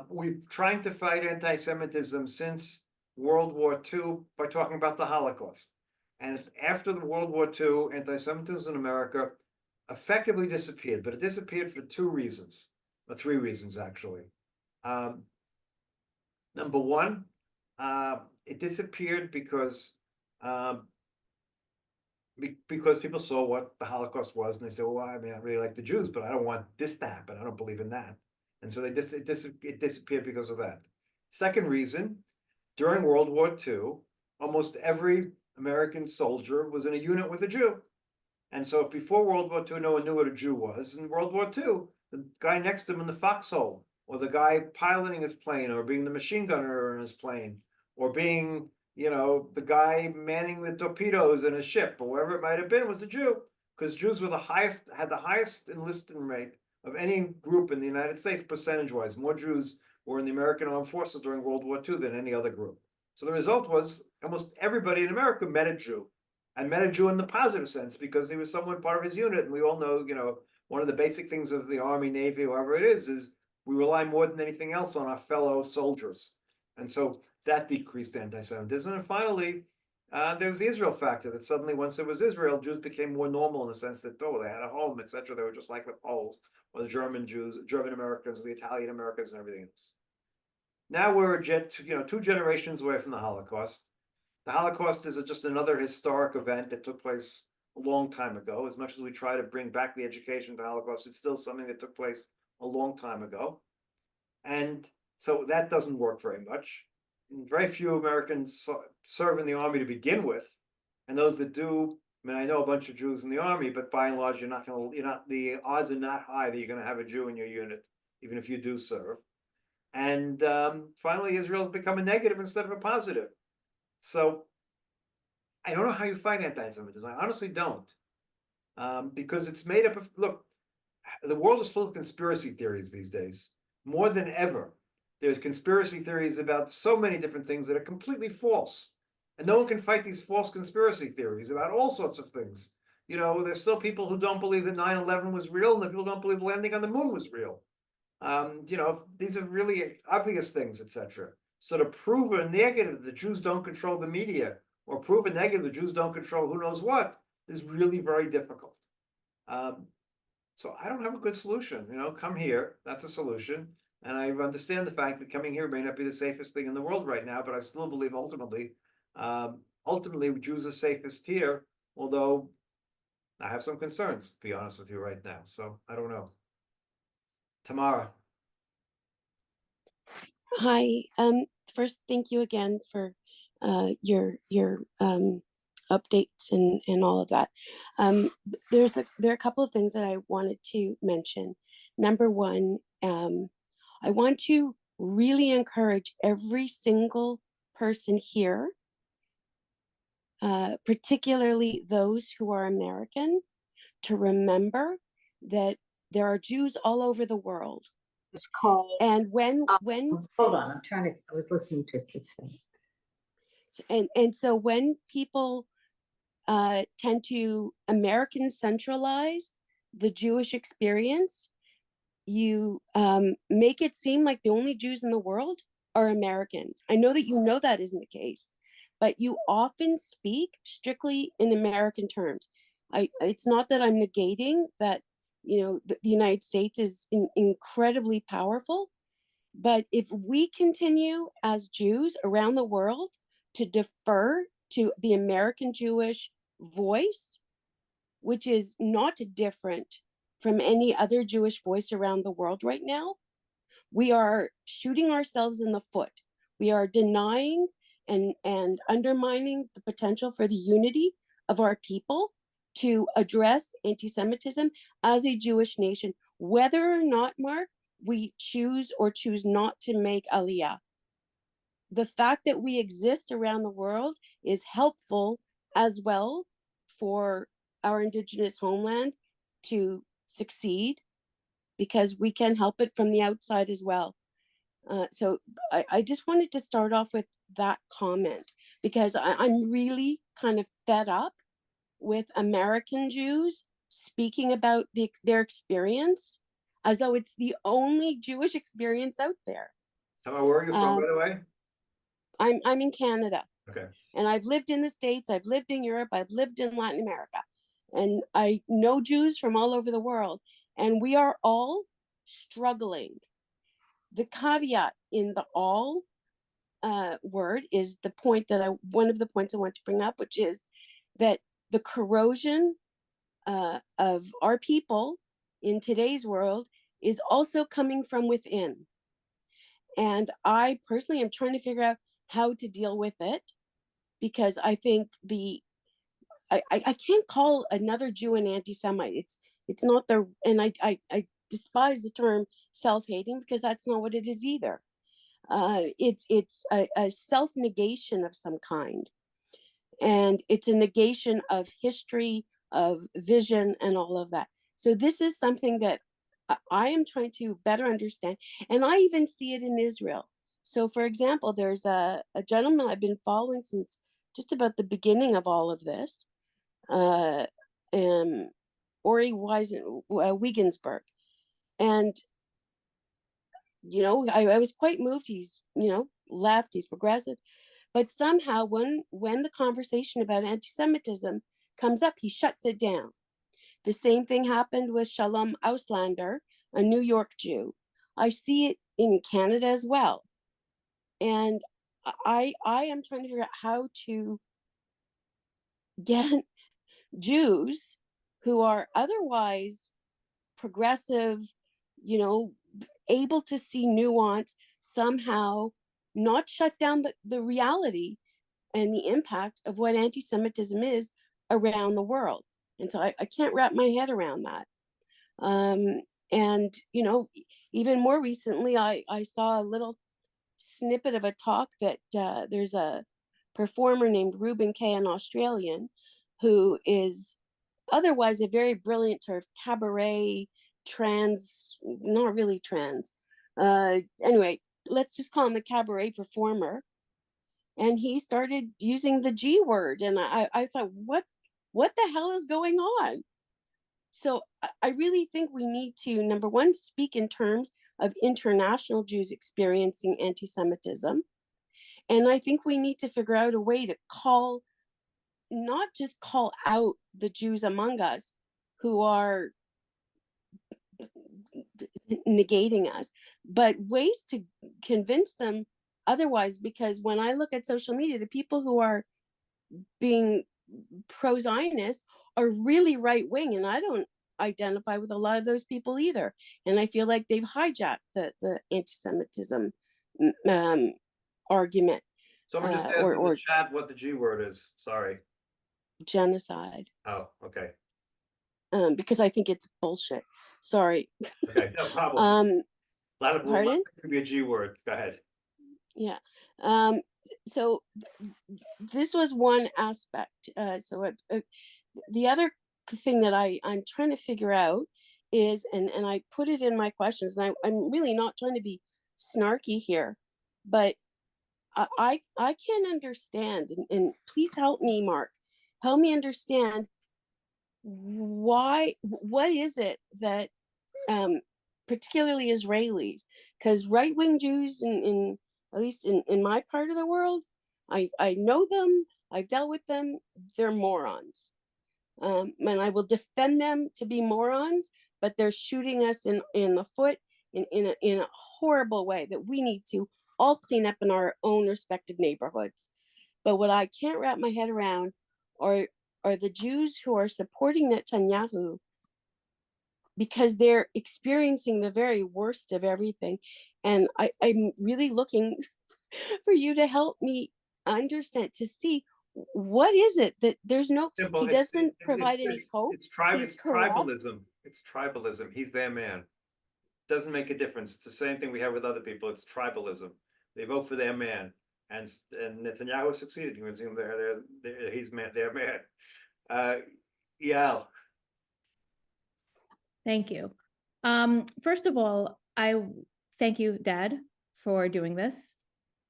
We've trying to fight anti-Semitism since World War II by talking about the Holocaust. And after the World War II, anti-Semitism in America effectively disappeared, but it disappeared for two reasons, or three reasons actually. Number one, it disappeared because people saw what the Holocaust was, and they said, well, I mean, I really like the Jews, but I don't want this to happen. I don't believe in that. And so it disappeared because of that. Second reason, during World War II, almost every American soldier was in a unit with a Jew. And so before World War II, no one knew what a Jew was. In World War II, the guy next to him in the foxhole, or the guy piloting his plane, or being the machine gunner in his plane, or being the guy manning the torpedoes in a ship, or wherever it might have been, was a Jew, because Jews were had the highest enlistment rate of any group in the United States, percentage-wise. More Jews were in the American Armed Forces during World War II than any other group. So the result was almost everybody in America met a Jew, and met a Jew in the positive sense, because he was someone part of his unit. And we all know, one of the basic things of the Army, Navy, whoever it is we rely more than anything else on our fellow soldiers. And so that decreased anti-Semitism. And finally, there was the Israel factor, that suddenly once there was Israel, Jews became more normal in the sense that, they had a home, etc. They were just like the Poles, or the German Jews, German Americans, the Italian Americans, and everything else. Now we're two generations away from the Holocaust. The Holocaust is just another historic event that took place a long time ago. As much as we try to bring back the education to the Holocaust, it's still something that took place a long time ago. And so that doesn't work very much. Very few Americans serve in the army to begin with, and those that do, I mean, I know a bunch of Jews in the army, but by and large, the odds are not high that you're going to have a Jew in your unit, even if you do serve. And finally, Israel's become a negative instead of a positive. So I don't know how you fight anti-Semitism. I honestly don't, because it's made up of, look, the world is full of conspiracy theories these days, more than ever. There's conspiracy theories about so many different things that are completely false. And no one can fight these false conspiracy theories about all sorts of things. There's still people who don't believe that 9/11 was real, and the people who don't believe the landing on the moon was real. These are really obvious things, etc. So to prove a negative, the Jews don't control the media, or prove a negative, the Jews don't control who knows what, is really very difficult. So I don't have a good solution, come here, that's a solution. And I understand the fact that coming here may not be the safest thing in the world right now, but I still believe ultimately Jews are safest here, although I have some concerns, to be honest with you right now. So I don't know. Tamara. Hi. First, thank you again for your updates and all of that. There are a couple of things that I wanted to mention. Number one, I want to really encourage every single person here, particularly those who are American, to remember that there are Jews all over the world. It's called. And when hold on, I was listening to this thing. and so when people tend to American centralize the Jewish experience, you make it seem like the only Jews in the world are Americans. I know that you know that isn't the case, but you often speak strictly in American terms. It's not that I'm negating that, the United States is incredibly powerful, but if we continue as Jews around the world to defer to the American Jewish voice, which is not different from any other Jewish voice around the world right now, we are shooting ourselves in the foot. We are denying and undermining the potential for the unity of our people to address anti-Semitism as a Jewish nation, whether or not, Mark, we choose or choose not to make Aliyah. The fact that we exist around the world is helpful as well for our indigenous homeland to succeed, because we can help it from the outside as well. So I just wanted to start off with that comment, because I'm really kind of fed up with American Jews speaking about their experience as though it's the only Jewish experience out there. Tamara, where are you from, by the way? I'm in Canada. Okay. And I've lived in the States, I've lived in Europe, I've lived in Latin America. And I know Jews from all over the world, and we are all struggling. The caveat in the all word is one of the points I want to bring up, which is that the corrosion of our people in today's world is also coming from within. And I personally am trying to figure out how to deal with it, because I think I can't call another Jew an anti-Semite. It's not and I despise the term self-hating, because that's not what it is either. It's a self-negation of some kind. And it's a negation of history, of vision, and all of that. So this is something that I am trying to better understand. And I even see it in Israel. So for example, there's a gentleman I've been following since just about the beginning of all of this, Ori Wiegensberg. And, I was quite moved. He's, left, he's progressive. But somehow when the conversation about anti-Semitism comes up, he shuts it down. The same thing happened with Shalom Auslander, a New York Jew. I see it in Canada as well. And I am trying to figure out how to get Jews who are otherwise progressive, able to see nuance, somehow not shut down the reality and the impact of what anti-Semitism is around the world. And so I can't wrap my head around that. And, even more recently, I saw a little snippet of a talk that there's a performer named Ruben Kay, an Australian, who is otherwise a very brilliant sort of cabaret not really trans. Anyway, let's just call him a cabaret performer. And he started using the G word. And I thought, what the hell is going on? So I really think we need to, number one, speak in terms of international Jews experiencing anti-Semitism. And I think we need to figure out a way to not just call out the Jews among us who are negating us, but ways to convince them otherwise. Because when I look at social media, the people who are being pro-Zionist are really right wing, and I don't identify with a lot of those people either. And I feel like they've hijacked the anti-Semitism argument. Someone just asked in the chat what the G word is. Sorry. Genocide. Oh, okay. Because I think it's bullshit. Sorry. Okay, no problem. A lot of Pardon? it could be a G word. Go ahead. Yeah. So this was one aspect. The other thing that I'm trying to figure out is, and I put it in my questions, and I'm really not trying to be snarky here, but I can't understand, and please help me, Mark, help me understand what is it that particularly Israelis, because right-wing Jews in at least in my part of the world, I know them, I've dealt with them, they're morons. And I will defend them to be morons, but they're shooting us in the foot in a horrible way that we need to all clean up in our own respective neighborhoods. But what I can't wrap my head around are the Jews who are supporting Netanyahu because they're experiencing the very worst of everything. And I'm really looking for you to help me understand, to see what is it that there's no, Simple. he doesn't provide any hope. It's tribalism. It's tribalism. He's their man. Doesn't make a difference. It's the same thing we have with other people. It's tribalism. They vote for their man, and Netanyahu succeeded. You can see him there. He's their man. Yeah. Thank you. First of all, I thank you, Dad, for doing this.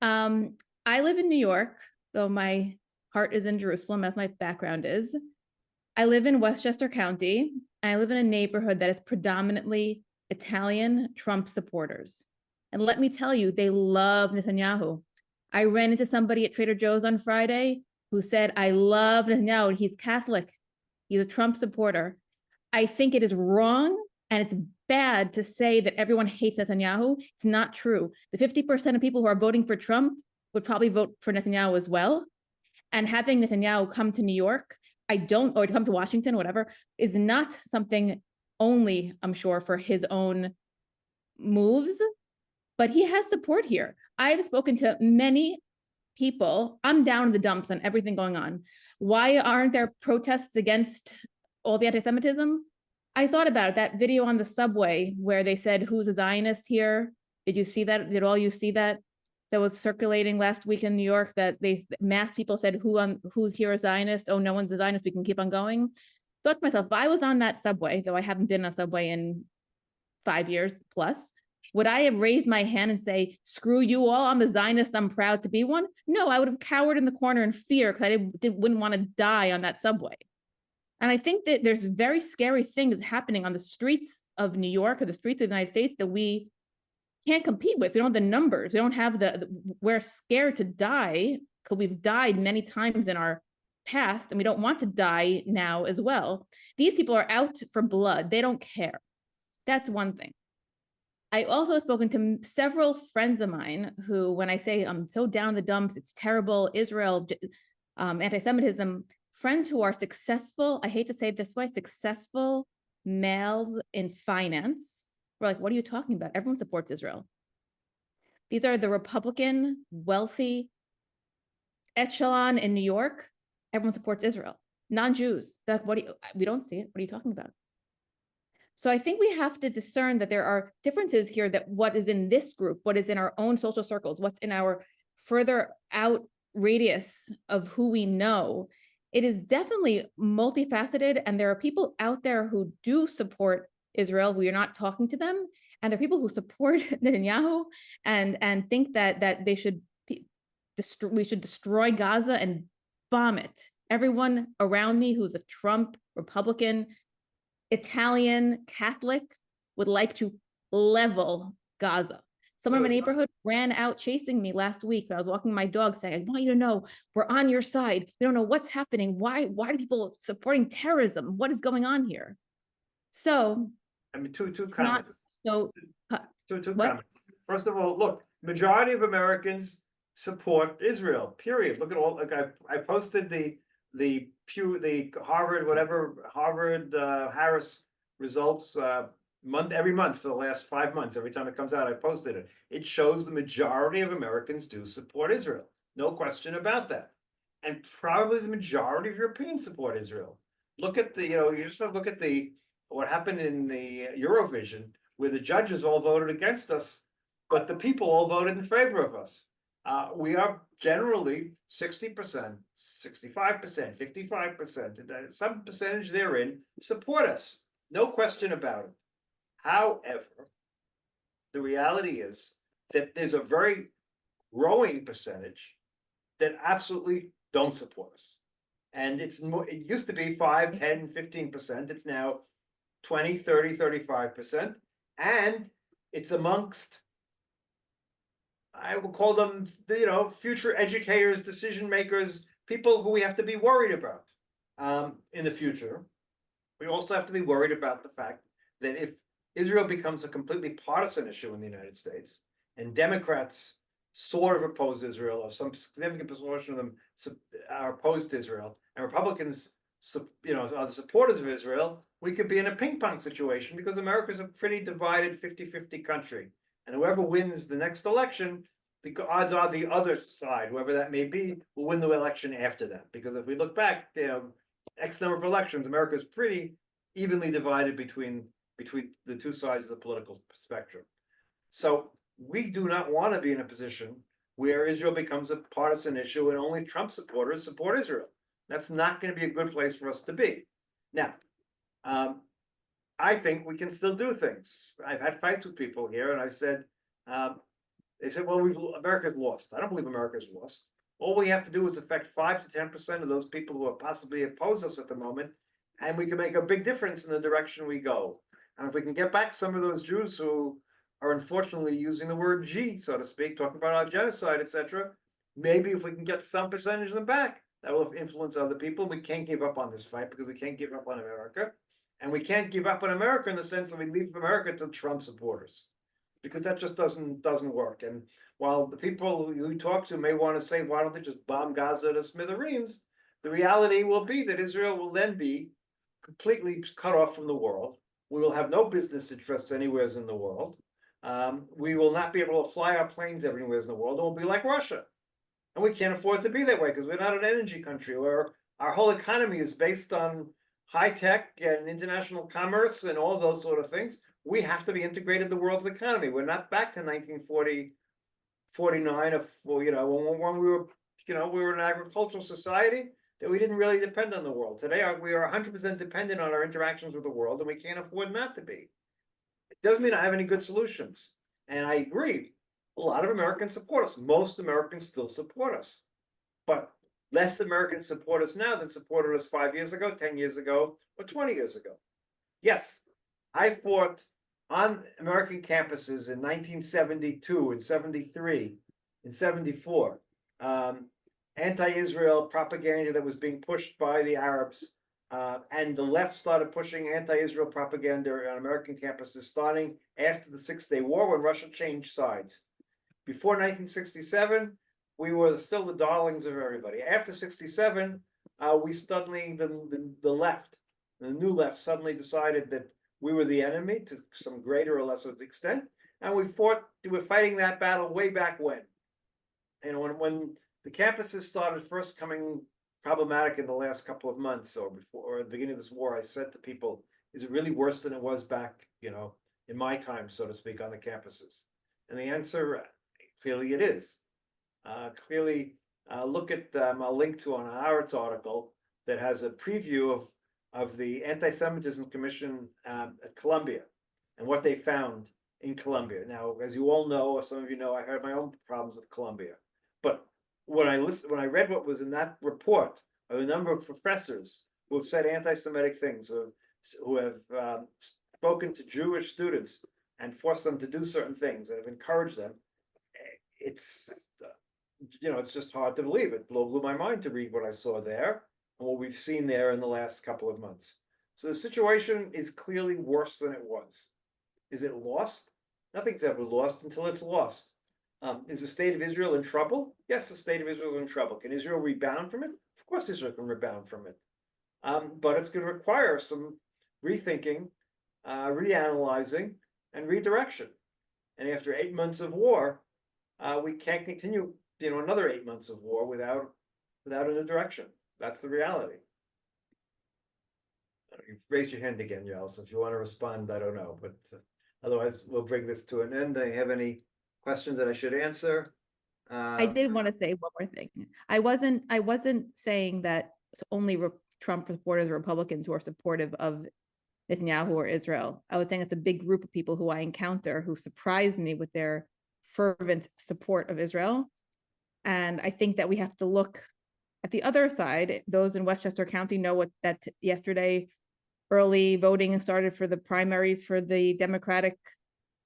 I live in New York, though my heart is in Jerusalem, as my background is. I live in Westchester County. I live in a neighborhood that is predominantly Italian Trump supporters. And let me tell you, they love Netanyahu. I ran into somebody at Trader Joe's on Friday who said, I love Netanyahu. He's Catholic. He's a Trump supporter. I think it is wrong and it's bad to say that everyone hates Netanyahu. It's not true. The 50% of people who are voting for Trump would probably vote for Netanyahu as well. And having Netanyahu come to New York, or to come to Washington, whatever, is not something only, I'm sure, for his own moves, but he has support here. I've spoken to many people. I'm down in the dumps on everything going on. Why aren't there protests against all the anti-Semitism? I thought about it, that video on the subway where they said, who's a Zionist here? Did you see that? Did all you see that? That was circulating last week in New York, that mass people said, who's here a Zionist? Oh, no one's a Zionist, we can keep on going. Thought to myself, if I was on that subway, though I haven't been on a subway in 5 years plus, would I have raised my hand and say, screw you all, I'm a Zionist, I'm proud to be one? No, I would have cowered in the corner in fear because I wouldn't want to die on that subway. And I think that there's very scary things happening on the streets of New York or the streets of the United States that we can't compete with. We don't have the numbers. We don't have we're scared to die because we've died many times in our past and we don't want to die now as well. These people are out for blood. They don't care. That's one thing. I also have spoken to several friends of mine who, when I say I'm so down in the dumps, it's terrible, Israel, anti-Semitism, friends who are successful, I hate to say it this way, successful males in finance. We're like, what are you talking about? Everyone supports Israel. These are the Republican, wealthy echelon in New York. Everyone supports Israel. Non-Jews, we don't see it. What are you talking about? So I think we have to discern that there are differences here, that what is in this group, what is in our own social circles, what's in our further out radius of who we know. It is definitely multifaceted, and there are people out there who do support Israel. We are not talking to them, and there are people who support Netanyahu and think that we should destroy Gaza and bomb it. Everyone around me who's a Trump Republican, Italian, Catholic would like to level Gaza. Someone in my neighborhood ran out chasing me last week. I was walking my dog saying, I want you to know, we're on your side. We don't know what's happening. Why are people supporting terrorism? What is going on here? So I mean, two comments. So, Two What? comments. First of all, look, majority of Americans support Israel, period. Look at all, like I posted the Harvard, Harris results, every month for the last 5 months. Every time it comes out, I posted it. It shows the majority of Americans do support Israel. No question about that. And probably the majority of Europeans support Israel. Look at you just look at what happened in the Eurovision, where the judges all voted against us, but the people all voted in favor of us. We are generally 60%, 65%, 55%, some percentage therein support us. No question about it. However, the reality is that there's a very growing percentage that absolutely don't support us. And it used to be 5, 10, 15%. It's now 20, 30, 35%. And it's amongst, I will call them, future educators, decision makers, people who we have to be worried about in the future. We also have to be worried about the fact that if Israel becomes a completely partisan issue in the United States, and Democrats sort of oppose Israel, or some significant portion of them are opposed to Israel, and Republicans, are the supporters of Israel, we could be in a ping pong situation because America is a pretty divided 50-50 country. And whoever wins the next election, the odds are the other side, whoever that may be, will win the election after that. Because if we look back, X number of elections, America is pretty evenly divided between the two sides of the political spectrum. So we do not want to be in a position where Israel becomes a partisan issue and only Trump supporters support Israel. That's not going to be a good place for us to be. Now, I think we can still do things. I've had fights with people here, and I said, they said, well, America's lost. I don't believe America's lost. All we have to do is affect 5 to 10% of those people who are possibly oppose us at the moment, and we can make a big difference in the direction we go. And if we can get back some of those Jews who are unfortunately using the word G, so to speak, talking about our genocide, etc., maybe if we can get some percentage of them back, that will influence other people. We can't give up on this fight because we can't give up on America. And we can't give up on America in the sense that we leave America to Trump supporters, because that just doesn't work. And while the people you talk to may want to say, why don't they just bomb Gaza to smithereens? The reality will be that Israel will then be completely cut off from the world. We will have no business interests anywhere in the world. We will not be able to fly our planes everywhere in the world. It will be like Russia. And we can't afford to be that way because we're not an energy country where our whole economy is based on high tech and international commerce and all those sort of things. We have to be integrated in the world's economy. We're not back to 1940, 49, when we were, we were an agricultural society that we didn't really depend on the world. Today, we are 100% dependent on our interactions with the world, and we can't afford not to be. It doesn't mean I have any good solutions. And I agree, a lot of Americans support us. Most Americans still support us. But less Americans support us now than supported us 5 years ago, 10 years ago, or 20 years ago. Yes, I fought on American campuses in 1972, in 73, in 74, anti-Israel propaganda that was being pushed by the Arabs, and the left started pushing anti-Israel propaganda on American campuses starting after the 6-Day War when Russia changed sides. Before 1967, we were still the darlings of everybody. After 67, we suddenly, the left, the new left suddenly decided that we were the enemy to some greater or lesser extent. And we were fighting that battle way back when. And when the campuses started first coming problematic in the last couple of months or at the beginning of this war, I said to people, is it really worse than it was back, in my time, so to speak, on the campuses? And the answer, clearly it is. Look at I'll link to an Haaretz article that has a preview of the Anti-Semitism Commission at Columbia and what they found in Columbia. Now, as you all know, or some of you know, I had my own problems with Columbia. But when I read what was in that report, a number of professors who have said anti-Semitic things, who have spoken to Jewish students and forced them to do certain things and have encouraged them, it's just hard to believe. It blew my mind to read what I saw there and what we've seen there in the last couple of months. So the situation is clearly worse than it was. Is it lost? Nothing's ever lost until it's lost. Is the state of Israel in trouble? Yes, the state of Israel is in trouble. Can Israel rebound from it? Of course Israel can rebound from it. But it's going to require some rethinking, reanalyzing, and redirection. And after 8 months of war, we can't continue, another 8 months of war without a new direction. That's the reality. You've raised your hand again, Yael, so if you want to respond, I don't know, but otherwise we'll bring this to an end. Do you have any questions that I should answer? I did want to say one more thing. I wasn't saying that only Trump supporters or Republicans who are supportive of Netanyahu or Israel. I was saying it's a big group of people who I encounter who surprised me with their fervent support of Israel. And I think that we have to look at the other side. Those in Westchester County know that yesterday early voting started for the primaries for the Democratic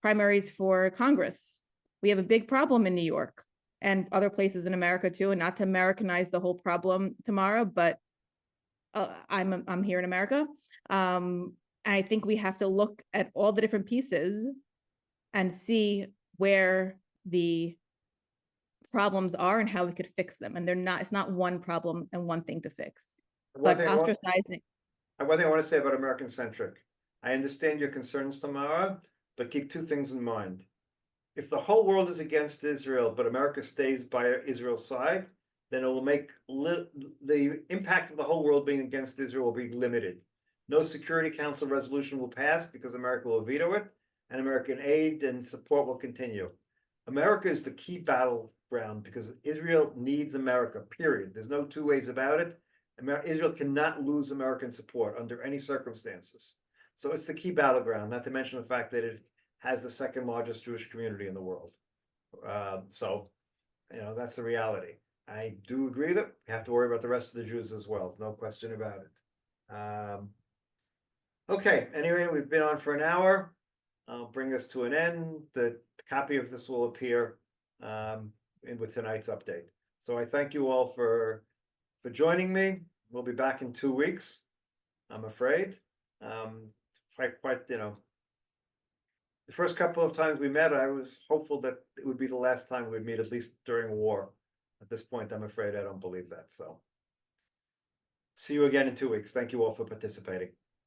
primaries for Congress. We have a big problem in New York and other places in America too, and not to Americanize the whole problem tomorrow, but I'm here in America. I think we have to look at all the different pieces and see where the problems are and how we could fix them. And it's not one problem and one thing to fix. But ostracizing. One thing I want to say about American centric. I understand your concerns, Tamara, but keep two things in mind. If the whole world is against Israel, but America stays by Israel's side, then it will make the impact of the whole world being against Israel will be limited. No Security Council resolution will pass because America will veto it, and American aid and support will continue. America is the key battleground because Israel needs America, period. There's no two ways about it. Israel cannot lose American support under any circumstances. So it's the key battleground, not to mention the fact that it has the second largest Jewish community in the world. So, that's the reality. I do agree that we have to worry about the rest of the Jews as well. No question about it. Okay, anyway, we've been on for an hour. I'll bring this to an end. The copy of this will appear with tonight's update. So I thank you all for joining me. We'll be back in 2 weeks, I'm afraid. Quite, the first couple of times we met, I was hopeful that it would be the last time we'd meet, at least during war. At this point, I'm afraid I don't believe that. So see you again in 2 weeks. Thank you all for participating.